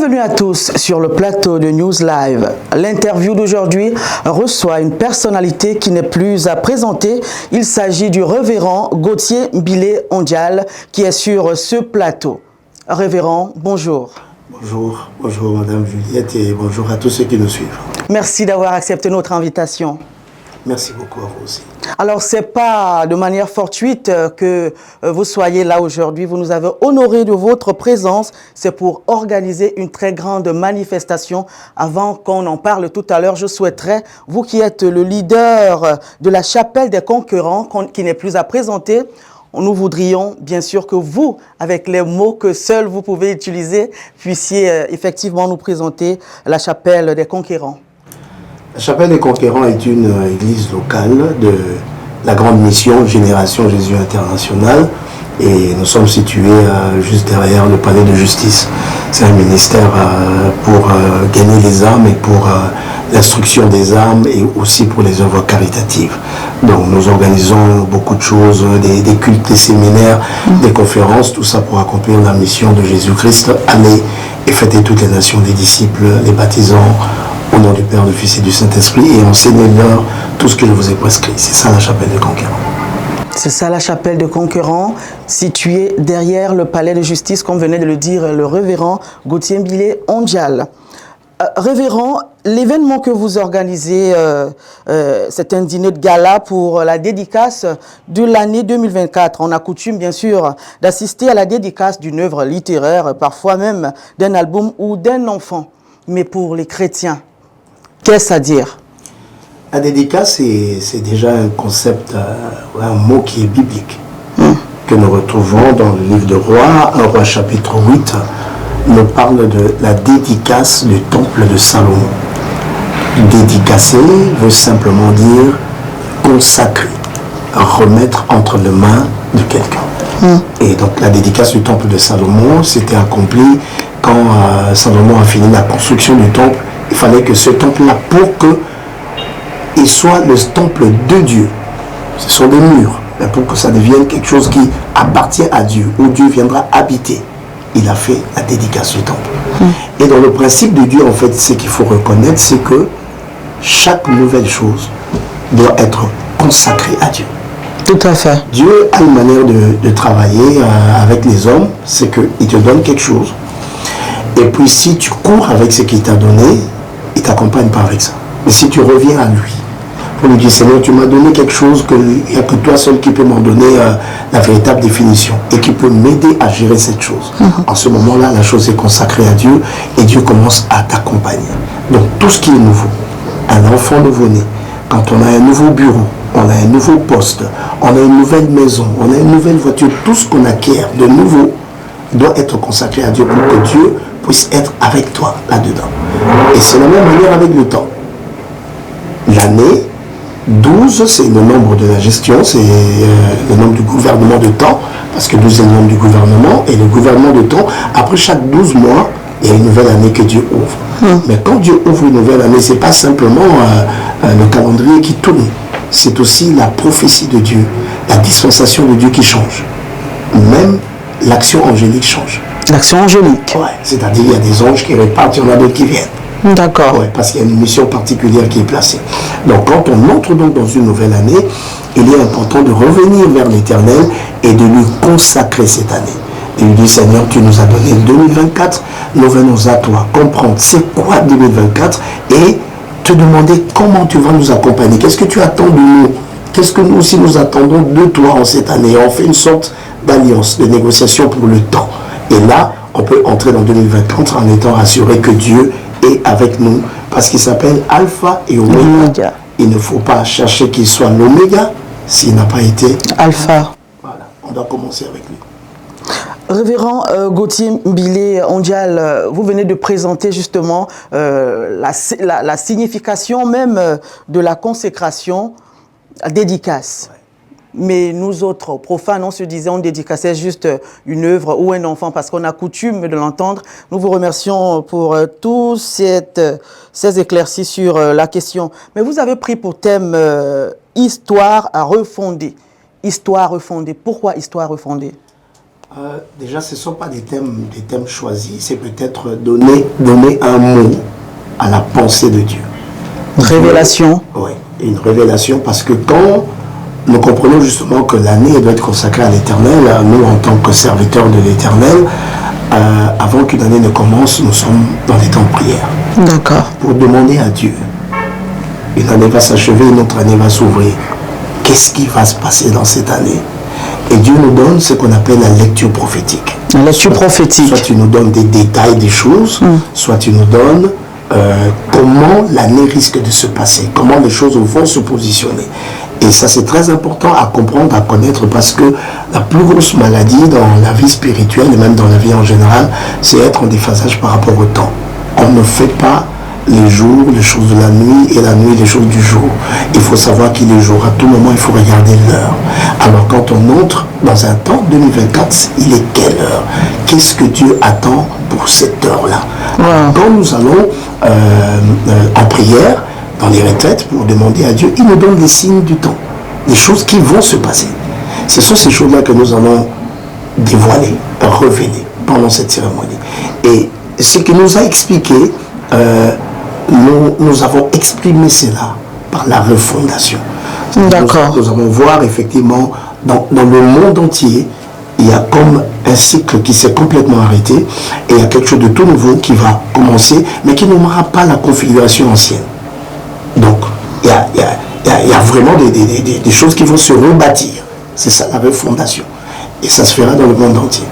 Bienvenue à tous sur le plateau de News Live. L'interview d'aujourd'hui reçoit une personnalité qui n'est plus à présenter. Il s'agit du révérend Gauthier Mbilé Ondial qui est sur ce plateau. Révérend, bonjour. Bonjour Madame Juliette et bonjour à tous ceux qui nous suivent. Merci d'avoir accepté notre invitation. Merci beaucoup à vous aussi. Alors, ce n'est pas de manière fortuite que vous soyez là aujourd'hui. Vous nous avez honoré de votre présence. C'est pour organiser une très grande manifestation. Avant qu'on en parle tout à l'heure, je souhaiterais, vous qui êtes le leader de la chapelle des concurrents, qui n'est plus à présenter, nous voudrions bien sûr que vous, avec les mots que seuls vous pouvez utiliser, puissiez effectivement nous présenter la chapelle des conquérants. La chapelle des conquérants est une église locale de la grande mission Génération Jésus International et nous sommes situés juste derrière le palais de justice. C'est un ministère pour gagner les âmes et pour l'instruction des âmes et aussi pour les œuvres caritatives. Donc nous organisons beaucoup de choses, des cultes, des séminaires, des conférences, tout ça pour accomplir la mission de Jésus-Christ, aller et fêter toutes les nations des disciples, les baptisants, au nom du Père, du Fils et du Saint-Esprit, et enseignez-leur tout ce que je vous ai prescrit. C'est ça la chapelle des conquérants. C'est ça la chapelle des conquérants, située derrière le palais de justice, comme venait de le dire le révérend Gauthier Mbilé Ondial. Révérend, l'événement que vous organisez, c'est un dîner de gala pour la dédicace de l'année 2024. On a coutume, bien sûr, d'assister à la dédicace d'une œuvre littéraire, parfois même d'un album ou d'un enfant. Mais pour les chrétiens, qu'est-ce à dire? La dédicace, c'est déjà un concept, un mot qui est biblique, que nous retrouvons dans le livre de Rois, 1 Roi chapitre 8, nous parle de la dédicace du temple de Salomon. Dédicacer veut simplement dire consacrer, remettre entre les mains de quelqu'un. Et donc la dédicace du temple de Salomon s'était accomplie quand Salomon a fini la construction du temple. Il fallait que ce temple-là, pour qu'il soit le temple de Dieu, ce sont des murs, mais pour que ça devienne quelque chose qui appartient à Dieu, où Dieu viendra habiter, il a fait la dédicace du temple. Et dans le principe de Dieu, en fait, ce qu'il faut reconnaître, c'est que chaque nouvelle chose doit être consacrée à Dieu. Tout à fait. Dieu a une manière de travailler avec les hommes, c'est qu'il te donne quelque chose. Et puis si tu cours avec ce qu'il t'a donné, il ne t'accompagne pas avec ça. Mais si tu reviens à lui, pour lui dire, Seigneur, tu m'as donné quelque chose qu'il n'y a que toi seul qui peut m'en donner la véritable définition et qui peut m'aider à gérer cette chose. En ce moment-là, la chose est consacrée à Dieu et Dieu commence à t'accompagner. Donc tout ce qui est nouveau, un enfant nouveau-né, quand on a un nouveau bureau, on a un nouveau poste, on a une nouvelle maison, on a une nouvelle voiture, tout ce qu'on acquiert de nouveau doit être consacré à Dieu pour que Dieu puisse être avec toi là-dedans. Et c'est la même manière avec le temps. L'année 12, c'est le nombre de la gestion, c'est le nombre du gouvernement de temps, parce que 12 est le nombre du gouvernement, et le gouvernement de temps, après chaque 12 mois, il y a une nouvelle année que Dieu ouvre. Mais quand Dieu ouvre une nouvelle année, ce n'est pas simplement le calendrier qui tourne, c'est aussi la prophétie de Dieu, la dispensation de Dieu qui change. Même l'action angélique change. L'action angélique. Ouais, c'est-à-dire il y a des anges qui repartent, il y en a d'autres qui viennent. D'accord. Ouais, parce qu'il y a une mission particulière qui est placée. Donc quand on entre donc dans une nouvelle année, il est important de revenir vers l'Éternel et de lui consacrer cette année. Et lui dire, Seigneur, tu nous as donné 2024, nous venons à toi comprendre c'est quoi 2024 et te demander comment tu vas nous accompagner. Qu'est-ce que tu attends de nous? Qu'est-ce que nous aussi nous attendons de toi en cette année? On fait une sorte d'alliance, de négociation pour le temps. Et là, on peut entrer dans 2024 en étant rassuré que Dieu est avec nous, parce qu'il s'appelle Alpha et Oméga. Il ne faut pas chercher qu'il soit l'Oméga s'il n'a pas été Alpha. Voilà, on doit commencer avec lui. Révérend Gauthier Mbilé Ondial, vous venez de présenter justement la signification même de la consécration, la dédicace. Ouais. Mais nous autres, profanes, on se disait, on dédicaçait juste une œuvre ou un enfant parce qu'on a coutume de l'entendre. Nous vous remercions pour tous ces éclaircies sur la question. Mais vous avez pris pour thème histoire à refonder. Histoire refondée. Pourquoi histoire refondée? Déjà, ce ne sont pas des thèmes choisis, c'est peut-être donner un mot à la pensée de Dieu. Révélation. Oui, une révélation, parce que quand nous comprenons justement que l'année doit être consacrée à l'Éternel, nous en tant que serviteurs de l'Éternel, avant qu'une année ne commence, nous sommes dans les temps de prière. D'accord. Pour demander à Dieu. Une année va s'achever, une autre année va s'ouvrir. Qu'est-ce qui va se passer dans cette année? Et Dieu nous donne ce qu'on appelle la lecture prophétique. La lecture prophétique. Soit tu nous donnes des détails des choses, soit tu nous donnes comment l'année risque de se passer, comment les choses vont se positionner. Et ça, c'est très important à comprendre, à connaître, parce que la plus grosse maladie dans la vie spirituelle, et même dans la vie en général, c'est être en déphasage par rapport au temps. On ne fait pas les jours, les choses de la nuit, et la nuit, les choses du jour. Il faut savoir qu'il est jour. À tout moment, il faut regarder l'heure. Alors, quand on entre dans un temps 2024, il est quelle heure? Qu'est-ce que Dieu attend pour cette heure-là? Quand nous allons en prière, dans les retraites, pour demander à Dieu, il nous donne des signes du temps, des choses qui vont se passer. Ce sont ces choses-là que nous allons dévoiler, révéler pendant cette cérémonie. Et ce qu'il nous a expliqué, nous avons exprimé cela par la refondation. D'accord. Nous allons voir effectivement dans le monde entier, il y a comme un cycle qui s'est complètement arrêté et il y a quelque chose de tout nouveau qui va commencer, mais qui n'aura pas la configuration ancienne. Donc, il y a vraiment des choses qui vont se rebâtir. C'est ça la refondation. Et ça se fera dans le monde entier.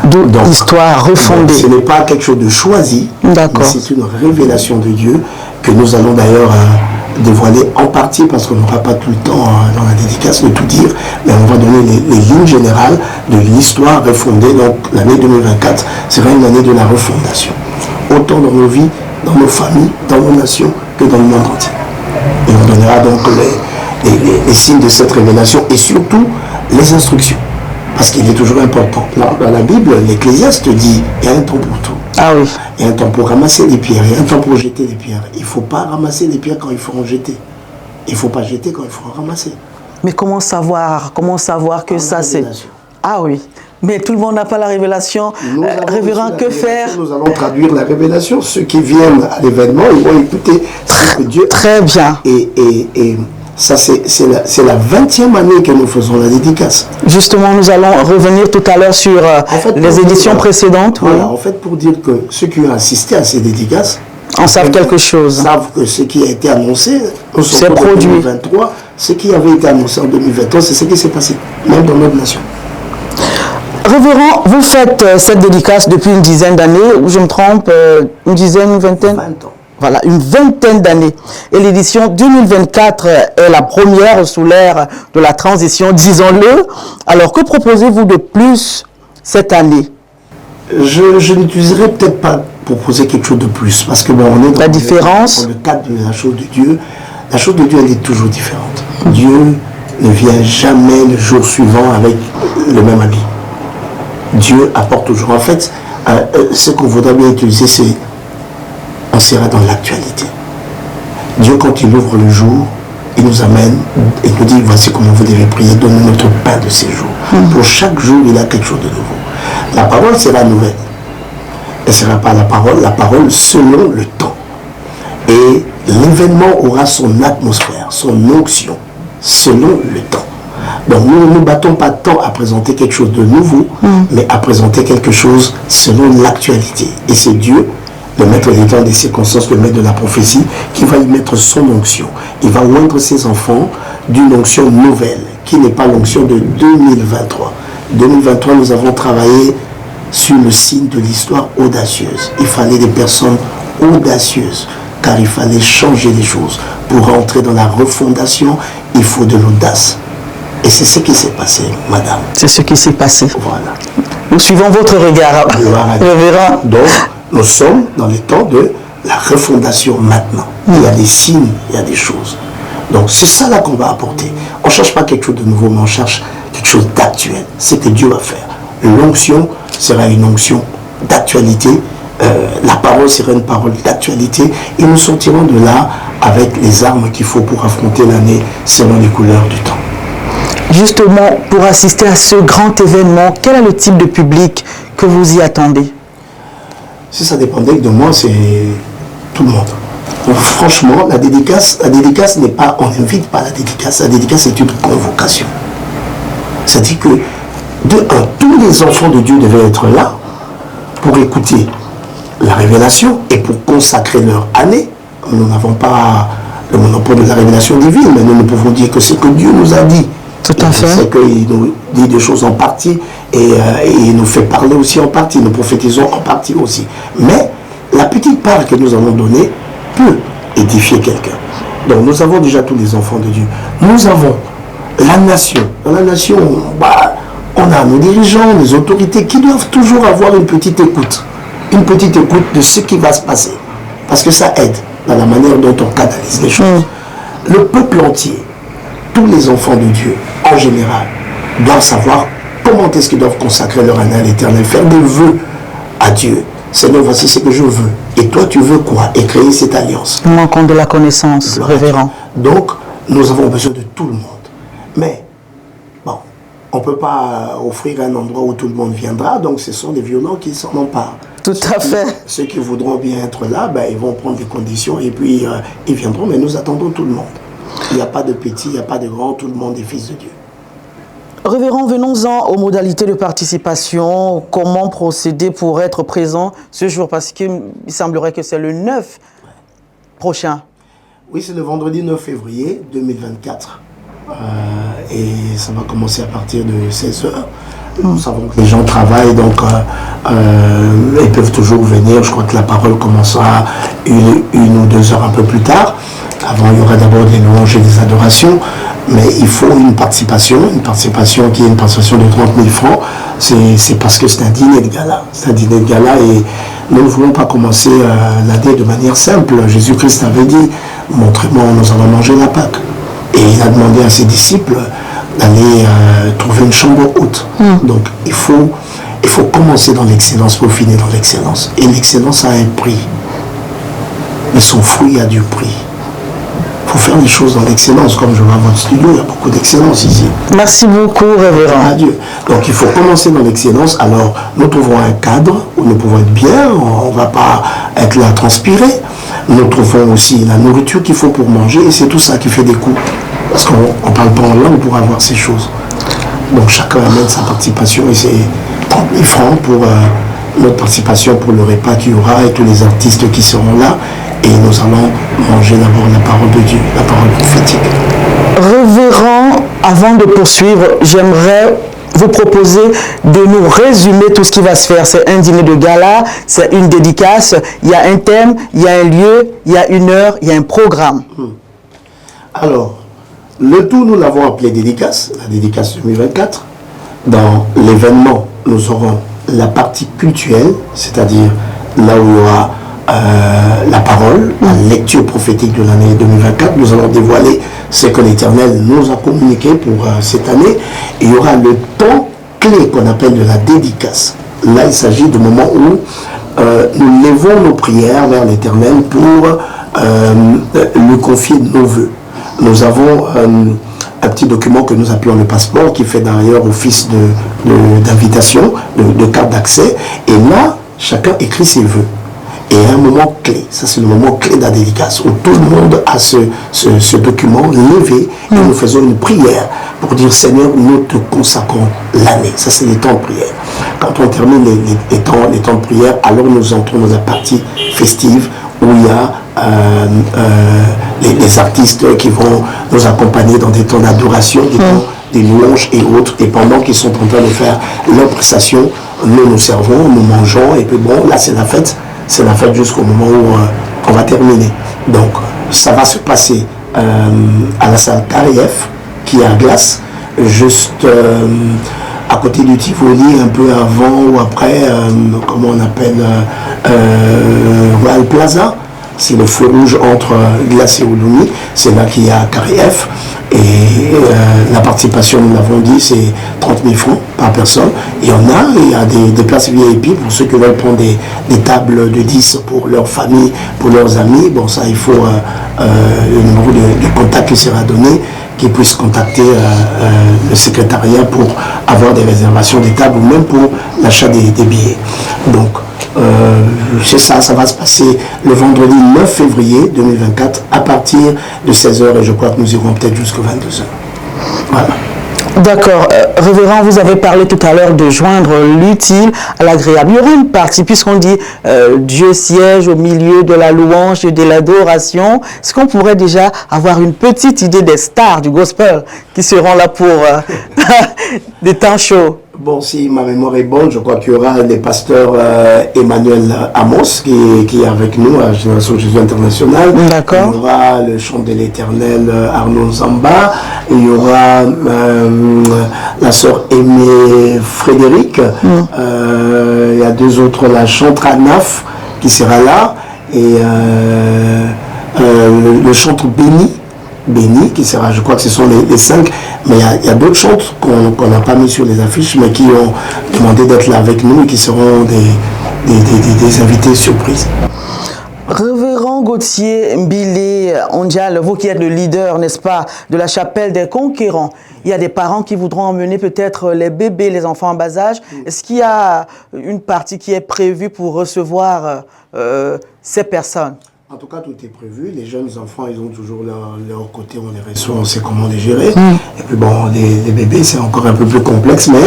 D'où l'histoire refondée. Ce n'est pas quelque chose de choisi, mais c'est une révélation de Dieu que nous allons d'ailleurs dévoiler en partie, parce qu'on n'aura pas tout le temps dans la dédicace de tout dire, mais on va donner les lignes générales de l'histoire refondée. Donc l'année 2024 sera une année de la refondation, autant dans nos vies, dans nos familles, dans nos nations, que dans le monde entier. Et on donnera donc les signes de cette révélation et surtout les instructions. Parce qu'il est toujours important. Dans la Bible, l'Ecclésiaste dit il y a un temps pour tout. Ah oui. Il y a un temps pour ramasser les pierres, il y a un temps pour jeter les pierres. Il ne faut pas ramasser les pierres quand il faut en jeter. Il ne faut pas jeter quand il faut en ramasser. Mais comment savoir que ça c'est... Ah oui. Mais tout le monde n'a pas la révélation. Révérend, que faire? Nous allons traduire la révélation. Ceux qui viennent à l'événement, ils vont écouter ce que Dieu... Très bien. Et ça, c'est la 20e année que nous faisons la dédicace. Justement, nous allons revenir tout à l'heure sur les éditions précédentes. Voilà, en fait, pour dire que ceux qui ont assisté à ces dédicaces en savent quelque chose. Savent que ce qui a été annoncé, c'est produit. 2023, ce qui avait été annoncé en 2023, c'est ce qui s'est passé, même dans notre nation. Révérend, vous faites cette dédicace depuis une dizaine d'années, ou je me trompe, une dizaine, une vingtaine? 20 ans. Voilà, une vingtaine d'années. Et l'édition 2024 est la première sous l'ère de la transition, disons-le. Alors, que proposez-vous de plus cette année? Je n'utiliserai peut-être pas proposer quelque chose de plus, parce que bon, on est dans la différence. Dans le cadre de la chose de Dieu. La chose de Dieu, elle est toujours différente. Dieu ne vient jamais le jour suivant avec le même habit. Dieu apporte toujours. En fait, ce qu'on voudrait bien utiliser, c'est on sera dans l'actualité. Dieu, quand il ouvre le jour, il nous amène et nous dit, voici comment vous devez prier, donne-nous notre pain de ces jours. Pour chaque jour, il a quelque chose de nouveau. La parole, c'est la nouvelle. Elle ne sera pas la parole selon le temps. Et l'événement aura son atmosphère, son onction, selon le temps. Donc nous ne nous battons pas tant à présenter quelque chose de nouveau, mais à présenter quelque chose selon l'actualité. Et c'est Dieu, le maître des temps, des circonstances, le maître de la prophétie, qui va y mettre son onction. Il va oindre ses enfants d'une onction nouvelle, qui n'est pas l'onction de 2023. 2023, nous avons travaillé sur le signe de l'histoire audacieuse. Il fallait des personnes audacieuses, car il fallait changer les choses. Pour rentrer dans la refondation, il faut de l'audace. Et c'est ce qui s'est passé, madame. C'est ce qui s'est passé. Voilà. Nous suivons votre regard, révérend. Donc, nous sommes dans les temps de la refondation maintenant. Il y a des signes, il y a des choses. Donc, c'est ça là qu'on va apporter. On ne cherche pas quelque chose de nouveau, mais on cherche quelque chose d'actuel. C'est ce que Dieu va faire. L'onction sera une onction d'actualité. La parole sera une parole d'actualité. Et nous sortirons de là avec les armes qu'il faut pour affronter l'année selon les couleurs du temps. justement, pour assister à ce grand événement, quel est le type de public que vous y attendez? Si ça dépendait de moi, c'est tout le monde. Donc, franchement, la dédicace n'est pas, on n'invite pas la dédicace est une convocation. C'est-à-dire que, tous les enfants de Dieu devaient être là pour écouter la révélation et pour consacrer leur année. Nous n'avons pas le monopole de la révélation divine, mais nous ne pouvons dire que ce que Dieu nous a dit. Tout à fait. C'est qu'il nous dit des choses en partie et il nous fait parler aussi en partie. Nous prophétisons en partie aussi. Mais la petite part que nous avons donnée peut édifier quelqu'un. Donc nous avons déjà tous les enfants de Dieu. Nous avons la nation. Dans la nation, on a nos dirigeants, les autorités qui doivent toujours avoir une petite écoute. Une petite écoute de ce qui va se passer. Parce que ça aide dans la manière dont on canalise les choses. Le peuple entier, tous les enfants de Dieu, en général, doivent savoir comment est-ce qu'ils doivent consacrer leur année à l'Éternel, faire des vœux à Dieu. Seigneur, voici ce que je veux. Et toi, tu veux quoi? Et créer cette alliance. Nous manquons de la connaissance, révérend. Donc, nous avons besoin de tout le monde. Mais, bon, on ne peut pas offrir un endroit où tout le monde viendra, donc ce sont les violents qui s'en emparent. Tout à fait. Ceux qui voudront bien être là, ils vont prendre des conditions et puis ils viendront, mais nous attendons tout le monde. Il n'y a pas de petit, il n'y a pas de grand, tout le monde est fils de Dieu. Révérend, venons-en aux modalités de participation. Comment procéder pour être présent ce jour? Parce qu'il semblerait que c'est le 9 prochain. Oui, c'est le vendredi 9 février 2024. Et ça va commencer à partir de 16h. Nous savons que les gens travaillent, donc ils peuvent toujours venir. Je crois que la parole commencera une ou 2 heures un peu plus tard. Avant, il y aura d'abord des louanges et des adorations. Mais il faut une participation qui est une participation de 30 000 francs. C'est parce que c'est un dîner de gala. C'est un dîner de gala et nous ne voulons pas commencer l'année de manière simple. Jésus-Christ avait dit, montrez-moi où nous allons manger la Pâque. Et il a demandé à ses disciples d'aller trouver une chambre haute. Donc il faut commencer dans l'excellence pour finir dans l'excellence. Et l'excellence a un prix. Mais son fruit a du prix. Il faut faire les choses dans l'excellence. Comme je vois votre studio, il y a beaucoup d'excellence ici. Merci beaucoup, révérend. Adieu. Donc il faut commencer dans l'excellence. Alors nous trouvons un cadre où nous pouvons être bien. On ne va pas être là à transpirer. Nous trouvons aussi la nourriture qu'il faut pour manger. Et c'est tout ça qui fait des coûts. Parce qu'on ne parle pas en langue pour avoir ces choses. Donc chacun amène sa participation et c'est 30 000 francs pour notre participation pour le repas qu'il y aura et tous les artistes qui seront là. Et nous allons manger d'abord la parole de Dieu, la parole prophétique. Révérend, avant de poursuivre, j'aimerais vous proposer de nous résumer tout ce qui va se faire. C'est un dîner de gala, c'est une dédicace, il y a un thème, il y a un lieu, il y a une heure, il y a un programme. Alors, le tout, nous l'avons appelé dédicace, la dédicace 2024. Dans l'événement, nous aurons la partie cultuelle, c'est-à-dire là où il y aura la parole, la lecture prophétique de l'année 2024. Nous allons dévoiler ce que l'Éternel nous a communiqué pour cette année. Il y aura le temps clé qu'on appelle de la dédicace. Là, il s'agit du moment où nous levons nos prières vers l'Éternel pour lui confier nos vœux. Nous avons un petit document que nous appelons le passeport qui fait d'ailleurs office d'invitation, de carte d'accès. Et là, chacun écrit ses vœux. Et un moment clé, ça c'est le moment clé de la dédicace, où tout le monde a ce document levé et nous faisons une prière pour dire Seigneur, nous te consacrons l'année. Ça c'est les temps de prière. Quand on termine les temps de prière, alors nous entrons dans la partie festive où il y a les artistes qui vont nous accompagner dans des temps d'adoration, des louanges et autres. Et pendant qu'ils sont en train de faire leur prestation, nous nous servons, nous mangeons et puis bon, là c'est la fête. C'est la fête jusqu'au moment où on va terminer. Donc, ça va se passer à la salle KRF, qui est à Glace, juste à côté du Tivoli, un peu avant ou après, comment on appelle, Royal Plaza. C'est le feu rouge entre Glace et Ouloumi. C'est là qu'il y a KRF. Et la participation, nous l'avons dit, c'est 30 000 francs par personne. Il y a des places VIP pour ceux qui veulent prendre des tables de 10 pour leur famille, pour leurs amis. Bon, ça, il faut le numéro de contact qui sera donné. qu'ils puissent contacter le secrétariat pour avoir des réservations des tables ou même pour l'achat des billets. Donc, c'est ça, ça va se passer le vendredi 9 février 2024 à partir de 16h et je crois que nous irons peut-être jusqu'à 22h. Voilà. D'accord. Révérend, vous avez parlé tout à l'heure de joindre l'utile à l'agréable. Il y aura une partie, puisqu'on dit Dieu siège au milieu de la louange et de l'adoration. Est-ce qu'on pourrait déjà avoir une petite idée des stars du gospel qui seront là pour des temps chauds? Bon, si ma mémoire est bonne, je crois qu'il y aura le pasteur Emmanuel Amos qui est avec nous à Génération Jésus International. D'accord. Il y aura le chant de l'Éternel Arnaud Zamba. Il y aura la sœur Aimée Frédéric. Il y a deux autres, la chantre Naf qui sera là. Et le chantre Béni, qui sera, je crois que ce sont les 5, mais il y a d'autres chantres qu'on n'a pas mis sur les affiches, mais qui ont demandé d'être là avec nous et qui seront des invités surprises. Révérend Gauthier Mbilé Ondial, vous qui êtes le leader, n'est-ce pas, de la chapelle des conquérants, il y a des parents qui voudront emmener peut-être les bébés, les enfants en bas âge. Est-ce qu'il y a une partie qui est prévue pour recevoir ces personnes? En tout cas, tout est prévu. Les jeunes enfants, ils ont toujours leur côté, on les reçoit, on sait comment les gérer. Et puis bon, les bébés, c'est encore un peu plus complexe, mais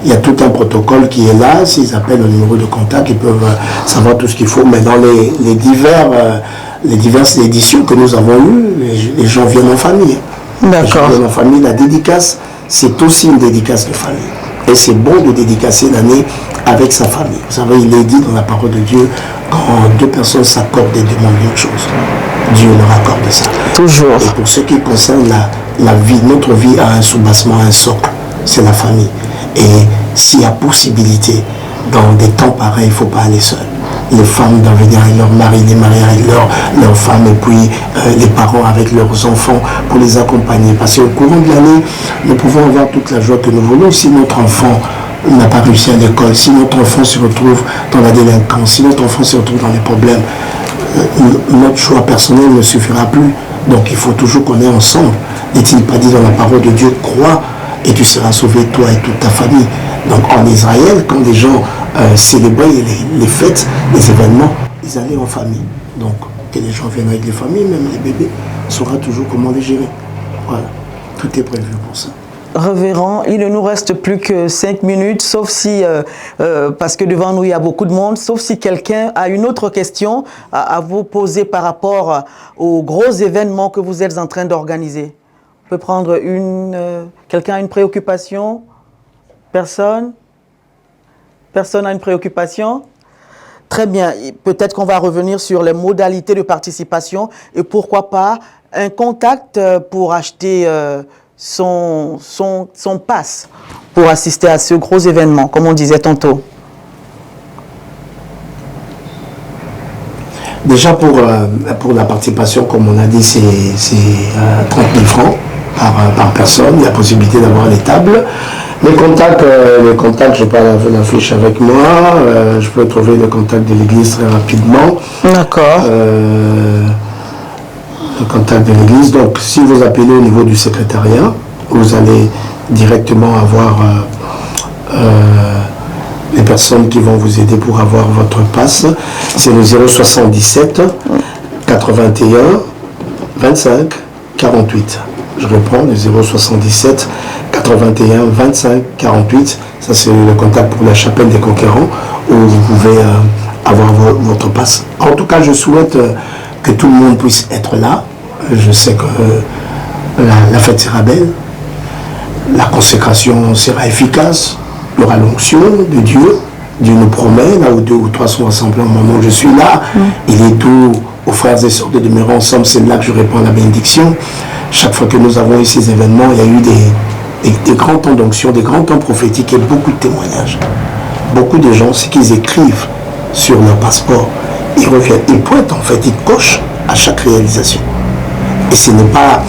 il y a tout un protocole qui est là. S'ils appellent au numéro de contact, ils peuvent savoir tout ce qu'il faut. Mais dans les diverses éditions que nous avons eues, les gens viennent en famille. D'accord. Les gens viennent en famille. La dédicace, c'est aussi une dédicace de famille. Et c'est bon de dédicacer l'année avec sa famille. Vous savez, il est dit dans la parole de Dieu, quand deux personnes s'accordent et demandent une chose, Dieu leur accorde ça. Toujours. Et pour ce qui concerne la vie, notre vie a un soubassement, un socle, c'est la famille. Et s'il y a possibilité, dans des temps pareils, il ne faut pas aller seul. Les femmes doivent venir avec leur mari, les maris avec leurs femmes, et puis les parents avec leurs enfants pour les accompagner. Parce qu'au courant de l'année, nous pouvons avoir toute la joie que nous voulons si notre enfant n'a pas réussi à l'école, si notre enfant se retrouve dans la délinquance, si notre enfant se retrouve dans les problèmes, notre choix personnel ne suffira plus. Donc il faut toujours qu'on est ensemble. N'est-il pas dit dans la parole de Dieu, crois et tu seras sauvé, toi et toute ta famille. Donc en Israël, quand les gens célébraient les fêtes, les événements, ils allaient en famille. Donc que les gens viennent avec les familles, même les bébés, on saura toujours comment les gérer. Voilà, tout est prévu pour ça. Révérend, il ne nous reste plus que 5 minutes, sauf si, parce que devant nous il y a beaucoup de monde, sauf si quelqu'un a une autre question à vous poser par rapport aux gros événements que vous êtes en train d'organiser. On peut prendre quelqu'un a une préoccupation? Personne? Personne n'a une préoccupation? Très bien, peut-être qu'on va revenir sur les modalités de participation et pourquoi pas un contact pour acheter son pass pour assister à ce gros événement, comme on disait tantôt. Déjà pour la participation, comme on a dit, c'est 30 000 francs par personne. Il y a possibilité d'avoir les tables. Les contacts, je n'ai pas l'affiche avec moi. Je peux trouver le contact de l'église très rapidement. D'accord. Le contact de l'église. Donc, si vous appelez au niveau du secrétariat, vous allez directement avoir les personnes qui vont vous aider pour avoir votre passe. C'est le 077 81 25 48. Je reprends le 077 81 25 48. Ça, c'est le contact pour la chapelle des conquérants où vous pouvez avoir votre passe. En tout cas, je souhaite que tout le monde puisse être là. Je sais que la fête sera belle, la consécration sera efficace, il y aura l'onction de Dieu. Dieu nous promet, là où 2 ou 3 sont rassemblés au moment où je suis là, il est tout aux frères et sœurs de demeurer ensemble, c'est là que je réponds à la bénédiction. Chaque fois que nous avons eu ces événements, il y a eu des grands temps d'onction, des grands temps prophétiques et beaucoup de témoignages. Beaucoup de gens, ce qu'ils écrivent sur leur passeport, ils reviennent, ils pointent en fait, ils cochent à chaque réalisation. Et ce n'est pas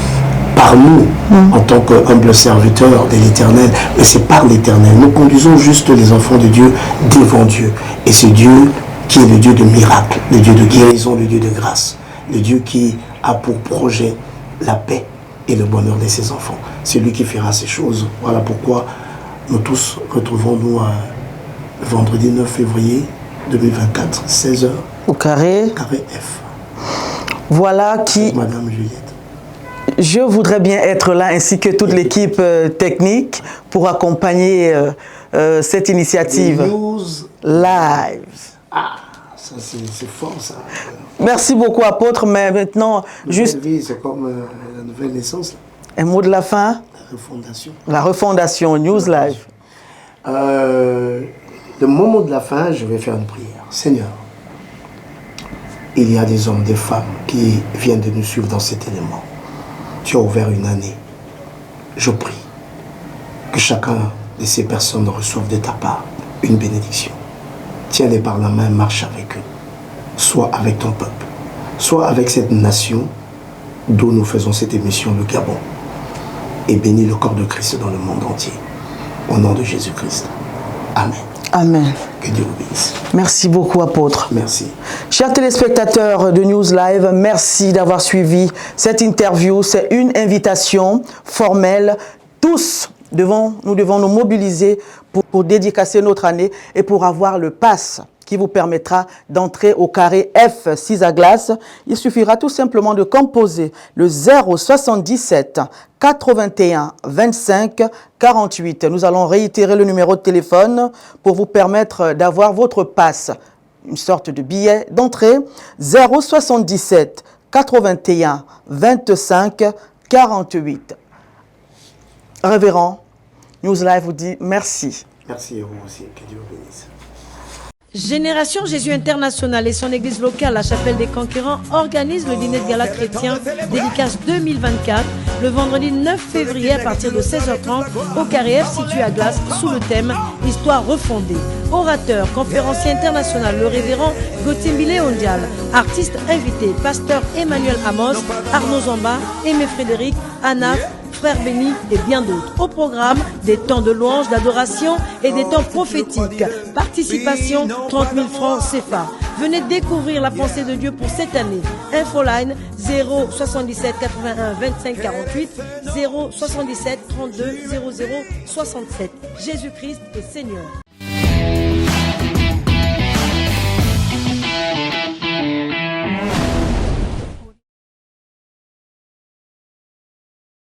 par nous, en tant qu'humble serviteur de l'Éternel, mais c'est par l'Éternel. Nous conduisons juste les enfants de Dieu devant Dieu. Et c'est Dieu qui est le Dieu de miracles, le Dieu de guérison, le Dieu de grâce, le Dieu qui a pour projet la paix et le bonheur de ses enfants. C'est lui qui fera ces choses. Voilà pourquoi nous tous retrouvons-nous vendredi 9 février 2024, 16h. Au carré F. Voilà qui... Madame Juliette. Je voudrais bien être là, ainsi que toute l'équipe technique, pour accompagner cette initiative. News Live. Ah, ça c'est fort ça. Merci beaucoup, apôtre, mais maintenant, juste... Vie, c'est comme la nouvelle naissance. Un mot de la fin. La refondation. La refondation, News Live. Le moment de la fin, je vais faire une prière. Seigneur, il y a des hommes, des femmes qui viennent de nous suivre dans cet élément. Tu as ouvert une année. Je prie que chacun de ces personnes reçoive de ta part une bénédiction. Tiens-les par la main, marche avec eux. Sois avec ton peuple. Sois avec cette nation d'où nous faisons cette émission, le Gabon. Et bénis le corps de Christ dans le monde entier. Au nom de Jésus-Christ. Amen. Amen. Que Dieu vous bénisse. Merci beaucoup, apôtre. Merci. Chers téléspectateurs de News Live, merci d'avoir suivi cette interview. C'est une invitation formelle. Tous, nous devons nous mobiliser pour dédicacer notre année et pour avoir le pass qui vous permettra d'entrer au carré F6 à glace. Il suffira tout simplement de composer le 077 81 25 48. Nous allons réitérer le numéro de téléphone pour vous permettre d'avoir votre passe, une sorte de billet d'entrée. 077 81 25 48. Révérend, News Live vous dit merci. Merci et vous aussi. Que Dieu vous bénisse. Génération Jésus International et son église locale, la Chapelle des Conquérants, organisent le dîner de gala chrétien dédicace 2024 le vendredi 9 février à partir de 16h30 au carré F situé à Glace sous le thème Histoire refondée. Orateur, conférencier international, le révérend Gauthier Mbilé Ondial. Artistes invités, pasteur Emmanuel Amos, Arnaud Zamba, Aimé Frédéric, Anna, Frère Béni et bien d'autres. Au programme, des temps de louange, d'adoration et des temps prophétiques. Participation, 30 000 francs CFA. Venez découvrir la pensée de Dieu pour cette année. Infoline 077 81 25 48 077 32 00 67. Jésus-Christ est Seigneur.